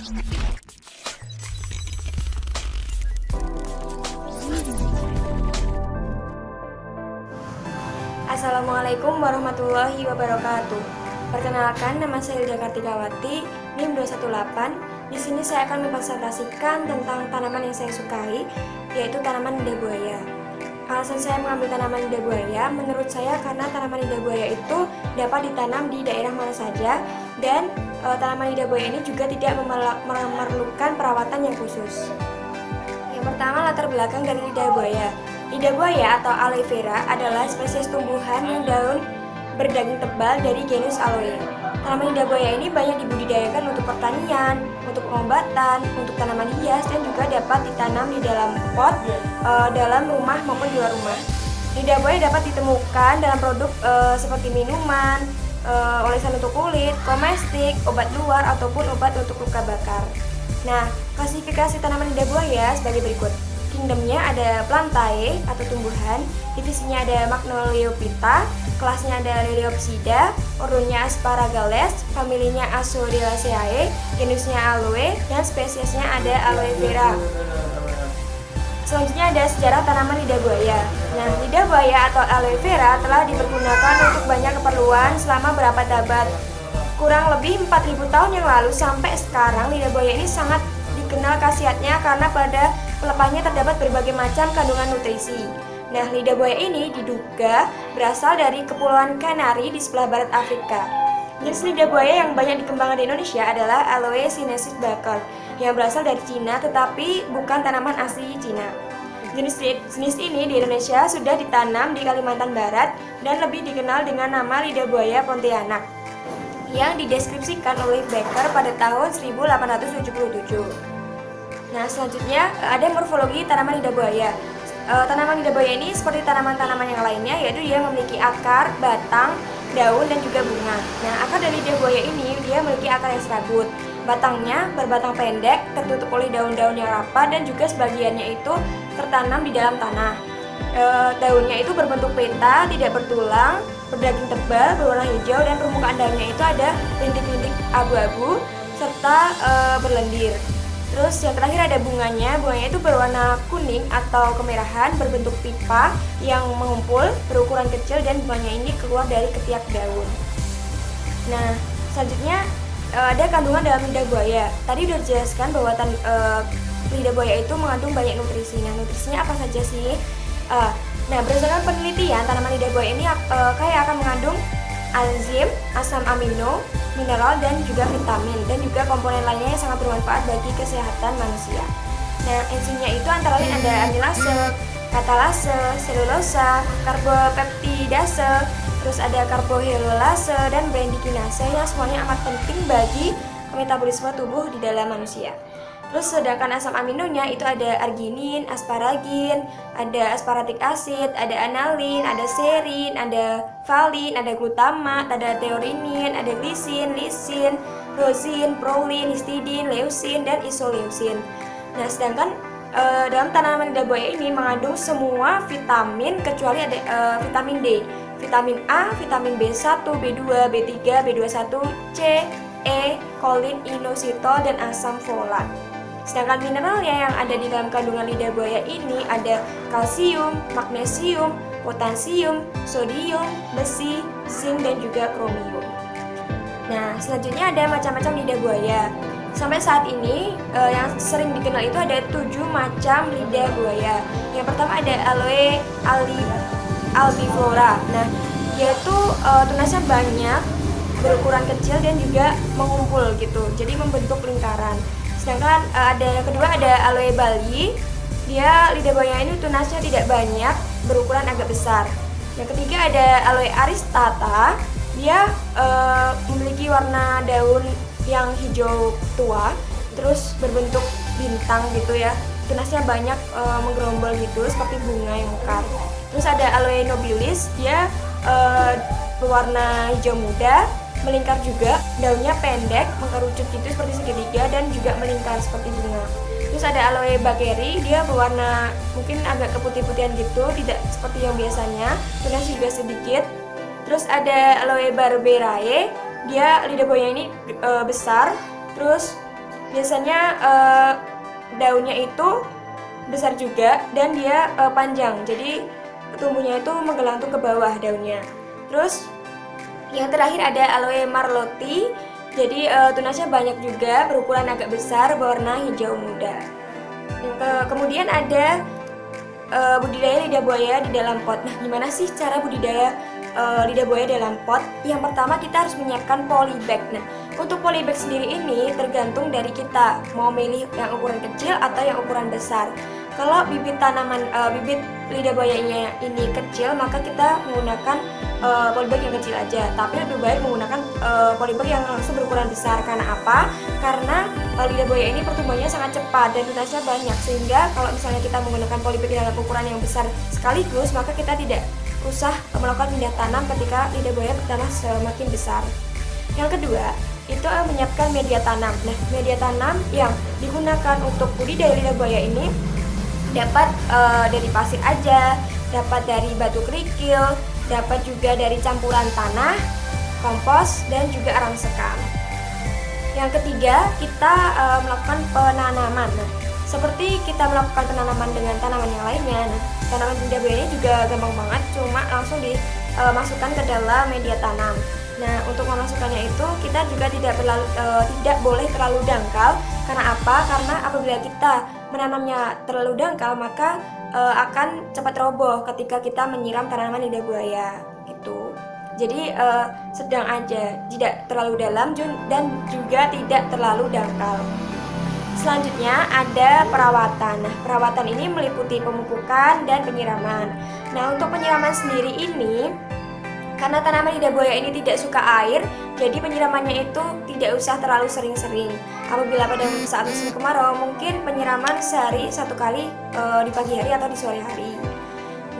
Assalamualaikum warahmatullahi wabarakatuh. Perkenalkan, nama saya Hilda Kartikawati, NIM 218. Di sini saya akan mempresentasikan tentang tanaman yang saya sukai, yaitu tanaman lidah buaya. Alasan saya mengambil tanaman lidah buaya, menurut saya karena tanaman lidah buaya itu dapat ditanam di daerah mana saja, dan tanaman lidah buaya ini juga tidak memerlukan perawatan yang khusus. Yang pertama, latar belakang dari lidah buaya. Lidah buaya atau aloe vera adalah spesies tumbuhan yang daun berdaging tebal dari genus Aloe. Tanaman lidah buaya ini banyak dibudidayakan untuk pertanian, untuk pengobatan, untuk tanaman hias, dan juga dapat ditanam di dalam pot, dalam rumah maupun di luar rumah. Lidah buaya dapat ditemukan dalam produk seperti minuman, olesan untuk kulit, komestik, obat luar, ataupun obat untuk luka bakar. Nah, klasifikasi tanaman lidah buaya sebagai berikut. Kingdomnya ada Plantae atau tumbuhan, divisinya ada Magnoliophyta, kelasnya ada Liliopsida, ordonya Asparagales, familinya Azoraceae, genusnya Aloe, dan spesiesnya ada Aloe vera. Selanjutnya ada sejarah tanaman lidah buaya. Nah, lidah buaya atau aloe vera telah dipergunakan untuk banyak keperluan selama berabad-abad. Kurang lebih 4000 tahun yang lalu sampai sekarang, lidah buaya ini sangat dikenal khasiatnya karena pada pelepahnya terdapat berbagai macam kandungan nutrisi. Nah, lidah buaya ini diduga berasal dari Kepulauan Canary di sebelah barat Afrika. Jenis lidah buaya yang banyak dikembangkan di Indonesia adalah Aloe sinensis Baker yang berasal dari Cina tetapi bukan tanaman asli Cina. Jenis ini di Indonesia sudah ditanam di Kalimantan Barat dan lebih dikenal dengan nama lidah buaya Pontianak yang dideskripsikan oleh Baker pada tahun 1877. Nah, selanjutnya ada morfologi tanaman lidah buaya. Tanaman lidah buaya ini seperti tanaman-tanaman yang lainnya, yaitu dia memiliki akar, batang, daun, dan juga bunga. Nah, akar dari lidah buaya ini dia memiliki akar yang serabut. Batangnya berbatang pendek, tertutup oleh daun-daun yang rapat, dan juga sebagiannya itu tertanam di dalam tanah. Daunnya itu berbentuk peta, tidak bertulang, berdaging tebal, berwarna hijau, dan permukaan daunnya itu ada rintik-rintik abu-abu serta berlendir. Terus yang terakhir ada bunganya itu berwarna kuning atau kemerahan, berbentuk pipa yang mengumpul, berukuran kecil, dan bunganya ini keluar dari ketiak daun. Nah, selanjutnya ada kandungan dalam lidah buaya. Tadi udah dijelaskan bahwa lidah buaya itu mengandung banyak nutrisi. Nah, nutrisinya apa saja sih? Nah, berdasarkan penelitian, tanaman lidah buaya ini kaya akan mengandung enzim, asam amino, mineral, dan juga vitamin, dan juga komponen lainnya yang sangat bermanfaat bagi kesehatan manusia. Nah, enzimnya itu antara lain ada amilase, katalase, selulosa, karbopeptidase, terus ada karbohidrolase, dan brandikinase yang semuanya amat penting bagi metabolisme tubuh di dalam manusia. Terus sedangkan asam aminonya itu ada arginin, asparagin, ada asparatik acid, ada analin, ada serin, ada valin, ada glutamat, ada theorinin, ada glisin, lisin, rosin, prolin, histidin, leusin, dan isoleusin. Nah, sedangkan dalam tanaman lidah buaya ini mengandung semua vitamin kecuali ada vitamin D, vitamin A, vitamin B1, B2, B3, B21, C, E, kolin, inositol, dan asam folat. Sedangkan mineralnya yang ada di dalam kandungan lidah buaya ini ada kalsium, magnesium, potasium, sodium, besi, zinc, dan juga kromium. Nah, selanjutnya ada macam-macam lidah buaya. Sampai saat ini yang sering dikenal itu ada 7 macam lidah buaya. Yang pertama ada Aloe albiflora. Nah, dia itu tunasnya banyak, berukuran kecil, dan juga mengumpul gitu. Jadi membentuk lingkaran. Sedangkan yang kedua ada Aloe Bali. Dia lidah buaya ini tunasnya tidak banyak, berukuran agak besar. Yang ketiga ada Aloe aristata. Dia memiliki warna daun yang hijau tua, terus berbentuk bintang gitu ya. Tunasnya banyak menggerombol gitu seperti bunga yang mekar. Terus ada Aloe nobilis. Dia berwarna hijau muda, melingkar juga, daunnya pendek, mengerucut gitu seperti segitiga, dan juga melingkar seperti bunga. Terus ada Aloe bakeri, dia berwarna mungkin agak keputih-putihan gitu, tidak seperti yang biasanya, tunasnya juga sedikit. Terus ada Aloe barberae, dia lidah buaya ini besar, terus Biasanya daunnya itu besar juga dan dia panjang, jadi tumbuhnya itu menggelantung ke bawah daunnya. Terus yang terakhir ada aloe marlotti. Jadi tunasnya banyak juga, berukuran agak besar, berwarna hijau muda. Kemudian ada budidaya lidah buaya di dalam pot. Nah, gimana sih cara budidaya lidah buaya dalam pot? Yang pertama kita harus menyiapkan polybag. Nah, untuk polybag sendiri ini tergantung dari kita mau milih yang ukuran kecil atau yang ukuran besar. Kalau bibit bibit lidah buayanya ini kecil, maka kita menggunakan polybag yang kecil aja. Tapi lebih baik menggunakan polybag yang langsung berukuran besar. Karena apa? Karena lidah buaya ini pertumbuhannya sangat cepat dan tunasnya banyak, sehingga kalau misalnya kita menggunakan polybag dalam ukuran yang besar sekaligus, maka kita tidak usah melakukan pindah tanam ketika lidah buaya bertambah semakin besar. Yang kedua, itu menyiapkan media tanam. Nah, media tanam yang digunakan untuk budidaya lidah buaya ini dapat dari pasir aja, dapat dari batu kerikil, dapat juga dari campuran tanah, kompos, dan juga arang sekam. Yang ketiga, kita melakukan penanaman. Nah, seperti kita melakukan penanaman dengan tanaman yang lainnya. Nah, tanaman lidah buaya ini juga gampang banget, cuma langsung dimasukkan ke dalam media tanam. Nah, untuk memasukkannya itu kita juga tidak boleh terlalu dangkal. Karena apa? Karena apabila kita menanamnya terlalu dangkal, maka akan cepat roboh ketika kita menyiram tanaman lidah buaya gitu. Jadi sedang aja, tidak terlalu dalam dan juga tidak terlalu dangkal. Selanjutnya ada perawatan. Nah, perawatan ini meliputi pemupukan dan penyiraman. Nah, untuk penyiraman sendiri ini, karena tanaman lidah buaya ini tidak suka air, jadi penyiramannya itu tidak usah terlalu sering-sering. Apabila pada saat musim kemarau, mungkin penyiraman sehari 1 kali di pagi hari atau di sore hari.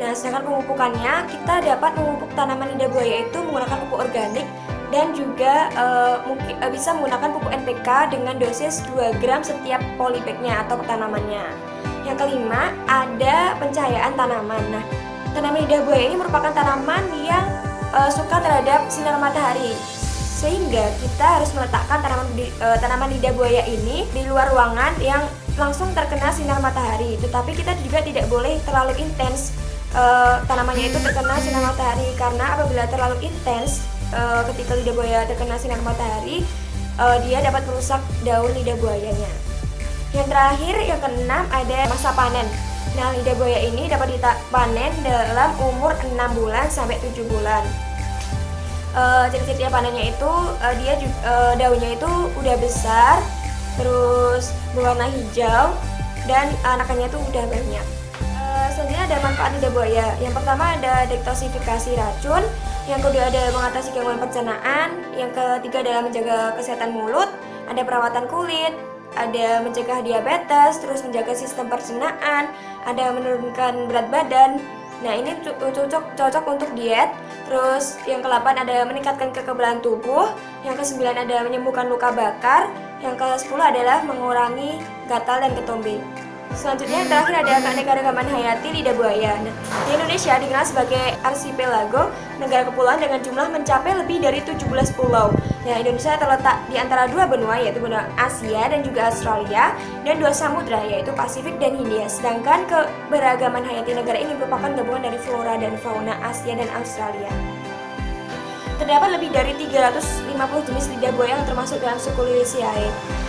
Nah, sedangkan pemupukannya, kita dapat memupuk tanaman lidah buaya itu menggunakan pupuk organik dan juga bisa menggunakan pupuk NPK dengan dosis 2 gram setiap polybagnya atau tanamannya. Yang kelima, ada pencahayaan tanaman. Nah, tanaman lidah buaya ini merupakan tanaman yang suka terhadap sinar matahari, sehingga kita harus meletakkan tanaman lidah buaya ini di luar ruangan yang langsung terkena sinar matahari. Tetapi kita juga tidak boleh terlalu intens tanamannya itu terkena sinar matahari, karena apabila terlalu intens ketika lidah buaya terkena sinar matahari, dia dapat merusak daun lidah buayanya. Yang terakhir, yang keenam, ada masa panen. Nah, lidah buaya ini dapat dipanen dalam umur 6 bulan sampai 7 bulan. Ciri-ciri panennya itu daunnya itu udah besar, terus berwarna hijau, dan anakannya itu udah banyak. Selanjutnya ada manfaat lidah buaya. Yang pertama ada detoksifikasi racun, yang kedua ada mengatasi gangguan pencernaan, yang ketiga adalah menjaga kesehatan mulut, ada perawatan kulit, ada mencegah diabetes, terus menjaga sistem pencernaan, ada menurunkan berat badan. Nah, ini cocok untuk diet. Terus yang ke-8 ada meningkatkan kekebalan tubuh, yang ke-9 ada menyembuhkan luka bakar, yang ke-10 adalah mengurangi gatal dan ketombe. Selanjutnya yang terakhir ada keanekaragaman hayati lidah buaya. Nah, di Indonesia dikenal sebagai archipelago, negara kepulauan dengan jumlah mencapai lebih dari 17 pulau. Nah, Indonesia terletak di antara 2 benua, yaitu benua Asia dan juga Australia, dan 2 samudra, yaitu Pasifik dan Hindia. Sedangkan keberagaman hayati negara ini merupakan gabungan dari flora dan fauna Asia dan Australia. Terdapat lebih dari 350 jenis lidah buaya yang termasuk dalam suku Liliaceae.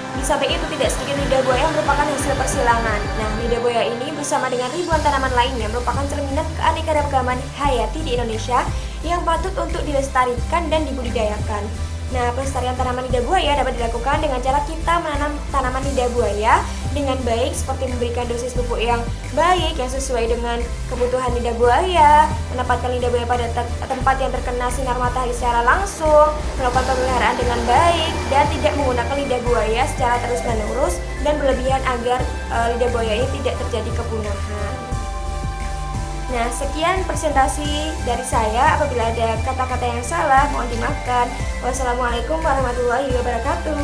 Di samping itu, tidak sedikit lidah buaya yang merupakan hasil persilangan. Nah, lidah buaya ini bersama dengan ribuan tanaman lainnya merupakan cerminan keanekaragaman hayati di Indonesia yang patut untuk dilestarikan dan dibudidayakan. Nah, pelestarian tanaman lidah buaya dapat dilakukan dengan cara kita menanam tanaman lidah buaya dengan baik, seperti memberikan dosis pupuk yang baik yang sesuai dengan kebutuhan lidah buaya, menempatkan lidah buaya pada tempat yang terkena sinar matahari secara langsung, melakukan pemeliharaan dengan baik, dan tidak menggunakan lidah buaya secara terus-menerus dan berlebihan agar lidah buaya ini tidak terjadi kepunahan. Nah, sekian presentasi dari saya. Apabila ada kata-kata yang salah, mohon dimaafkan. Wassalamualaikum warahmatullahi wabarakatuh.